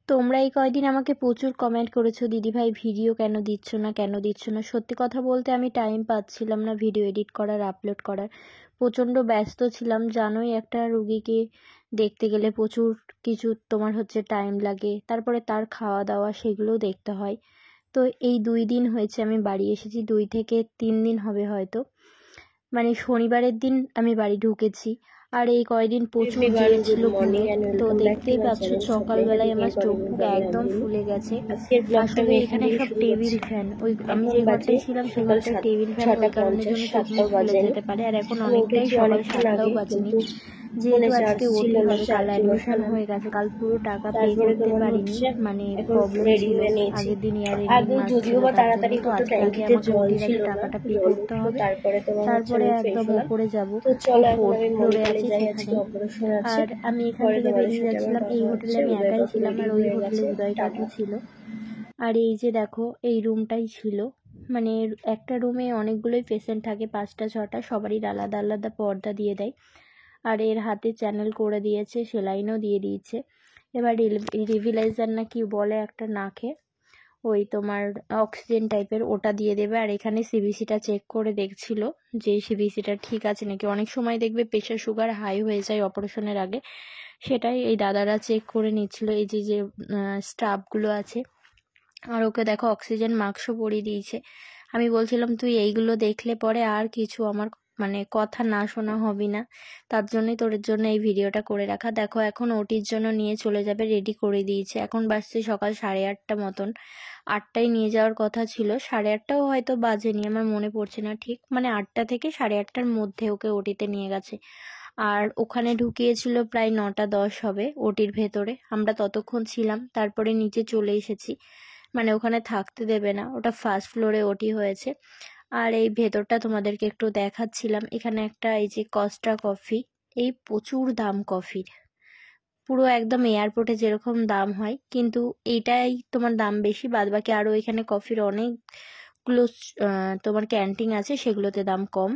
তোমরা এই কয়দিন আমাকে প্রচুর কমেন্ট করেছো, দিদিভাই ভিডিও কেন দিচ্ছ না। সত্যি কথা বলতে আমি টাইম পাচ্ছিলাম না ভিডিও এডিট করার, আপলোড করার। প্রচণ্ড ব্যস্ত ছিলাম। জানোই একটা রুগীকে দেখতে গেলে প্রচুর কিছু তোমার টাইম লাগে, তারপরে তার খাওয়া দাওয়া সেগুলোও দেখতে হয়। তো এই 2 দিন হয়েছে আমি বাড়ি এসেছি, 2 থেকে 3 দিন হবে হয়তো। মানে শনিবারের দিন আমি বাড়ি ঢুকেছি। আর এই কয়দিন প্রচুর জেল ছিল ঘুরে। তো দেখতেই পাচ্ছ সকালবেলায় আমার চোখ মুখ একদম ফুলে গেছে। আসলে এখানে সব টেবিল ফ্যান, ওই আমি যে ঘরটায় ছিলাম সে ঘরটায় টেবিল ফ্যান, ওই কারণের জন্য চোখ মুখ ফুলে যেতে পারে। আর এখন অনেকটাই সকাল 7টাও বাজেনি, যেহেতু আজকে ওটি হবে, কাল অ্যাডমিশন হয়ে গেছে, কাল পুরো টাকা পে করতে পারিনি, মানে প্রবলেম ছিল আগের দিন ইয়ার এন্ডিং মাস ছিল, তাড়াতাড়ি তো আজকে আমাকে ওটির আগে টাকাটা পে করতে হবে। তারপরে একদম উপরে যাব, 4th ফ্লোরে আছি সেখানে। আর আমি এখান থেকে বেরিয়ে যাচ্ছিলাম, এই হোটেলে আমি একাই ছিলাম, আর ওই হোটেলে উদয় কাকু ছিল। আর এই যে দেখো এই রুমটাই ছিল, মানে একটা রুমে অনেকগুলোই পেশেন্ট থাকে, 5টা 6টা, সবারই আলাদা আলাদা পর্দা দিয়ে দেয়। আর এর হাতে চ্যানেল করে দিয়েছে, সেলাইনও দিয়ে দিয়েছে। এবার রিভিলাইজার না কি বলে একটা নাকে, ওই তোমার অক্সিজেন টাইপের, ওটা দিয়ে দেবে। আর এখানে সিবিসিটা চেক করে দেখছিল যে সিবিসিটা ঠিক আছে নাকি। অনেক সময় দেখবে প্রেশার সুগার হাই হয়ে যায় অপারেশনের আগে, সেটাই এই দাদারা চেক করে নিচ্ছিল, এই যে স্টাফগুলো আছে। আর ওকে দেখো অক্সিজেন মাস্কও পরিয়ে দিয়েছে। আমি বলছিলাম তুই এইগুলো দেখলে পরে আর কিছু আমার মানে কথা না শোনা হবি না, তার জন্যই তোর জন্য এই ভিডিওটা করে রাখা। দেখো এখন ওটির জন্য নিয়ে চলে যাবে, রেডি করে দিয়েছে। এখন বাজছে সকাল 8:30 মতন, 8টায় নিয়ে যাওয়ার কথা ছিল, 8:30টাও হয়তো বাজেনি, আমার মনে পড়ছে না ঠিক, মানে 8টা থেকে 8:30টার মধ্যে ওকে ওটিতে নিয়ে গেছে। আর ওখানে ঢুকিয়েছিল প্রায় 9টা 10 হবে ওটির ভেতরে, আমরা ততক্ষণ ছিলাম, তারপরে নিচে চলে এসেছি, মানে ওখানে থাকতে দেবে না, ওটা 1st ফ্লোরে ওটি হয়েছে। আর এই ভেতরটা তোমাদেরকে একটু দেখাচ্ছিলাম। এখানে একটা এই যে কস্টা কফি, এই প্রচুর দাম কফির, পুরো একদম এয়ারপোর্টে যেরকম দাম হয়, কিন্তু এইটাই তোমার দাম বেশি, বাদবাকি আরও এখানে কফির অনেকগুলো তোমার ক্যান্টিন আছে, সেগুলোতে দাম কম।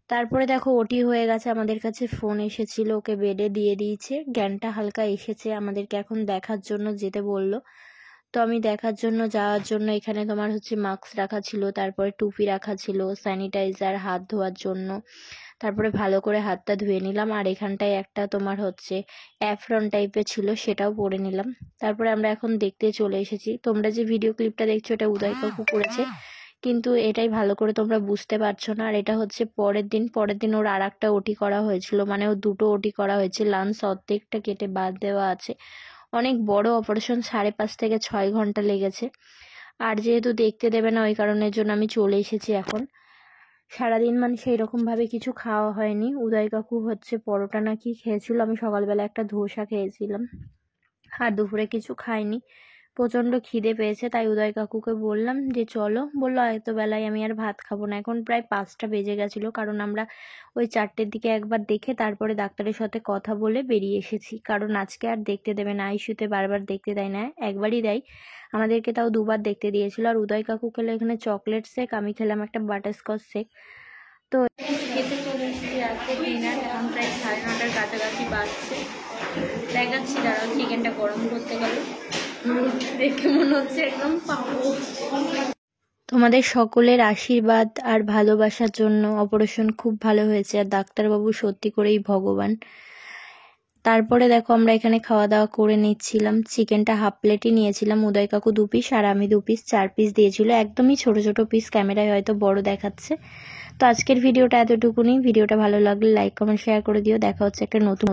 তারপরে দেখো ওটি হয়ে গেছে, আমাদের কাছে ফোন এসেছিল, ওকে বেডে দিয়ে দিয়েছে, জ্ঞানটা হালকা এসেছে, আমাদেরকে এখন দেখার জন্য যেতে বলল। তো আমি দেখার জন্য যাওয়ার জন্য এখানে তোমার মাস্ক রাখা ছিল, তারপরে টুপি রাখা ছিল, স্যানিটাইজার, হাত ধোয়ার জন্য, তারপরে ভালো করে হাতটা ধুয়ে নিলাম। আর এখানটায় একটা তোমার অ্যাফরন টাইপের ছিল, সেটাও পরে নিলাম। তারপরে আমরা এখন দেখতে চলে এসেছি। তোমরা যে ভিডিও ক্লিপটা দেখছো এটা উদয় কাকু করেছে, কিন্তু এটাই ভালো করে তোমরা বুঝতে পারছো না। আর এটা পরের দিন ওর আর একটা ওটি করা হয়েছিল, মানে ও 2টো ওটি করা হয়েছে, লাঞ্চ অর্ধেকটা কেটে বাদ দেওয়া আছে। অনেক বড় অপারেশন, 5.5 থেকে 6 ঘন্টা লেগেছে। আর যেহেতু দেখতে দেবে না ওই কারণের জন্য আমি চলে এসেছি এখন। সারাদিন মানে সেই রকমভাবে কিছু খাওয়া হয়নি। উদয় কাকু পরোটা নাকি খেয়েছিল, আমি সকালবেলা একটা ধোসা খেয়েছিলাম, আর দুপুরে কিছু খাইনি। প্রচণ্ড খিদে পেয়েছে, তাই উদয় কাকুকে বললাম যে চলো, বললো এত বেলায় আমি আর ভাত খাবো না। এখন প্রায় 5টা বেজে গেছিলো, কারণ আমরা ওই 4টের দিকে একবার দেখে তারপরে ডাক্তারের সাথে কথা বলে বেরিয়ে এসেছি, কারণ আজকে আর দেখতে দেবে না, আইসিইউতে বারবার দেখতে দেয় না, একবারই দেয়, আমাদেরকে তাও 2বার দেখতে দিয়েছিল। আর উদয় কাকু খেলে এখানে চকলেট শেক, আমি খেলাম একটা বাটারস্কচ শেক। তো খেতে চলে এসেছি আজকে ডিনার, এখন প্রায় 9:30টার কাছাকাছি বাজছে। দেখাচ্ছি দাঁড়াও, চিকেনটা গরম করতে গেল, দেখে মনে হচ্ছে একদম পাবো। তোমাদের সকলের আশীর্বাদ আর ভালোবাসার জন্য অপারেশন খুব ভালো হয়েছে, আর ডাক্তারবাবু সত্যি করেই ভগবান। তারপরে দেখো আমরা এখানে খাওয়া দাওয়া করে নিচ্ছিলাম, চিকেনটা হাফ প্লেটই নিয়েছিলাম, উদয় কাকু 2 পিস আর আমি 2 পিস, 4 পিস দিয়েছিল, একদমই ছোট ছোট পিস, ক্যামেরায় হয়তো বড় দেখাচ্ছে। তো আজকের ভিডিওটা এতটুকুনি। ভিডিওটা ভালো লাগলে লাইক কমেন্ট শেয়ার করে দিও। দেখা হচ্ছে একটা নতুন